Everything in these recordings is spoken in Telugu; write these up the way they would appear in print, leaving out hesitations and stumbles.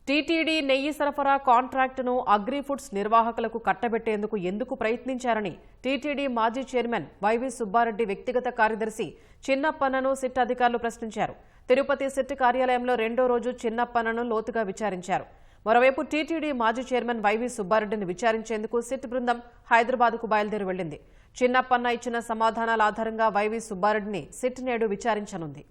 టీటీడీ నెయ్యి సరఫరా కాంట్రాక్టును అగ్రిఫుడ్స్ నిర్వాహకులకు కట్టబెట్టేందుకు ఎందుకు ప్రయత్నించారని టీటీడీ మాజీ చైర్మన్ వైవి సుబ్బారెడ్డి వ్యక్తిగత కార్యదర్శి చిన్నప్పన్నను సిట్ అధికారులు ప్రశ్నించారు. తిరుపతి సిట్ కార్యాలయంలో రెండో రోజు చిన్నప్పన్నను లోతుగా విచారించారు. మరోవైపు టీటీడీ మాజీ చైర్మన్ వైవి సుబ్బారెడ్డిని విచారించేందుకు సిట్ బృందం హైదరాబాద్కు బయలుదేరి వెళ్లింది. చిన్నప్పన్న ఇచ్చిన సమాధానాల ఆధారంగా వైవి సుబ్బారెడ్డిని సిట్ నేడు విచారించనుంది.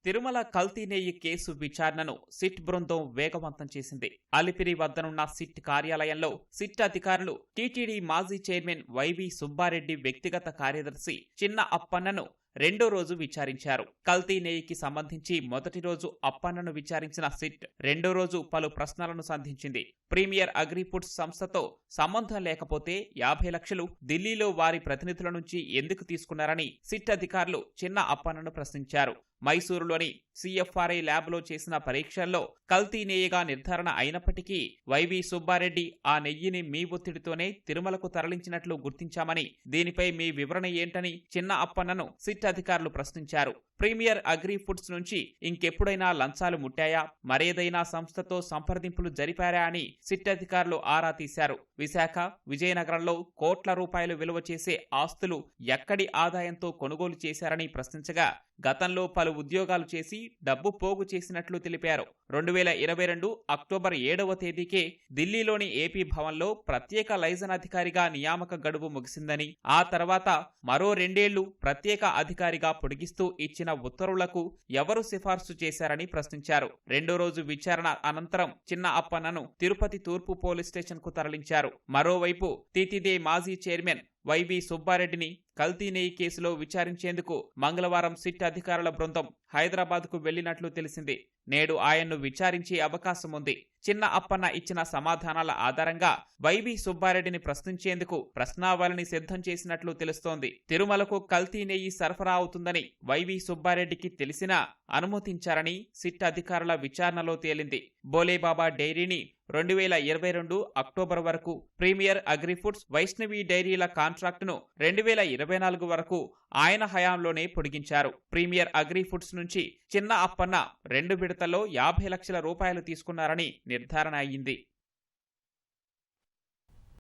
తిరుమల కల్తీ నెయ్యి కేసు విచారణను సిట్ బృందం వేగవంతం చేసింది. అలిపిరి వద్దనున్న సిట్ కార్యాలయంలో సిట్ అధికారులు టీటీడీ మాజీ చైర్మన్ వైవి సుబ్బారెడ్డి వ్యక్తిగత కార్యదర్శి చిన్న అప్పన్నను రెండో రోజు విచారించారు. కల్తీ నెయ్యికి సంబంధించి మొదటి రోజు అప్పన్నను విచారించిన సిట్ రెండో రోజు పలు ప్రశ్నలను సంధించింది. ప్రీమియర్ అగ్రిఫుడ్స్ సంస్థతో సంబంధం లేకపోతే 50 లక్షలు ఢిల్లీలో వారి ప్రతినిధుల నుంచి ఎందుకు తీసుకున్నారని సిట్ అధికారులు చిన్న అప్పన్నను ప్రశ్నించారు. మైసూరులోని సిఎఫ్ఆర్ఐ ల్యాబ్లో చేసిన పరీక్షల్లో కల్తీ నెయ్యిగా నిర్ధారణ అయినప్పటికీ వైవి సుబ్బారెడ్డి ఆ నెయ్యిని మీ ఒత్తిడితోనే తిరుమలకు తరలించినట్లు గుర్తించామని, దీనిపై మీ వివరణ ఏంటని చిన్న అప్పన్నను సిట్ అధికారులు ప్రశ్నించారు. ప్రీమియర్ అగ్రిఫుడ్స్ నుంచి ఇంకెప్పుడైనా లంచాలు ముట్టాయా, మరేదైనా సంస్థతో సంప్రదింపులు జరిపారా అని సిట్ అధికారులు ఆరా తీశారు. విశాఖ, విజయనగరంలో కోట్ల రూపాయలు విలువ చేసే ఆస్తులు ఎక్కడి ఆదాయంతో కొనుగోలు చేశారని ప్రశ్నించగా, గతంలో పలు ఉద్యోగాలు చేసి డబ్బు పోగు చేసినట్లు తెలిపారు. 2022 అక్టోబర్ 7వ తేదీకే ఢిల్లీలోని ఏపీ భవన్లో ప్రత్యేక లైజన్ అధికారిగా నియామక గడువు ముగిసిందని, ఆ తర్వాత మరో 2 ఏళ్లు ప్రత్యేక అధికారిగా పొడిగిస్తూ ఇచ్చిన ఉత్తర్వులకు ఎవరు సిఫార్సు చేశారని ప్రశ్నించారు. రెండో రోజు విచారణ అనంతరం చిన్న అప్పన్నను తిరుపతి తూర్పు పోలీస్ స్టేషన్ కు తరలించారు. మరోవైపు టీటీడీ మాజీ చైర్మన్ వైవి సుబ్బారెడ్డిని కల్తీ నెయ్యి కేసులో విచారించేందుకు మంగళవారం సిట్ అధికారుల బృందం హైదరాబాద్కు వెళ్లినట్లు తెలిసింది. నేడు ఆయన్ను విచారించే అవకాశం ఉంది. చిన్న అప్పన్న ఇచ్చిన సమాధానాల ఆధారంగా వైవి సుబ్బారెడ్డిని ప్రశ్నించేందుకు ప్రశ్నావళిని సిద్ధం చేసినట్లు తెలుస్తోంది. తిరుమలకు కల్తీ నెయ్యి సరఫరా అవుతుందని వైవి సుబ్బారెడ్డికి తెలిసినా అనుమతించారని సిట్ అధికారుల విచారణలో తేలింది. బోలేబాబా డైరీని 2022 అక్టోబర్ వరకు, ప్రీమియర్ అగ్రిఫుడ్స్, వైష్ణవి డైరీల కాంట్రాక్టును 2024 వరకు ఆయన హయాంలోనే పొడిగించారు. ప్రీమియర్ అగ్రిఫుడ్స్ నుంచి చిన్న అప్పన్న 2 విడతల్లో 50 లక్షల రూపాయలు తీసుకున్నారని నిర్ధారణ అయ్యింది.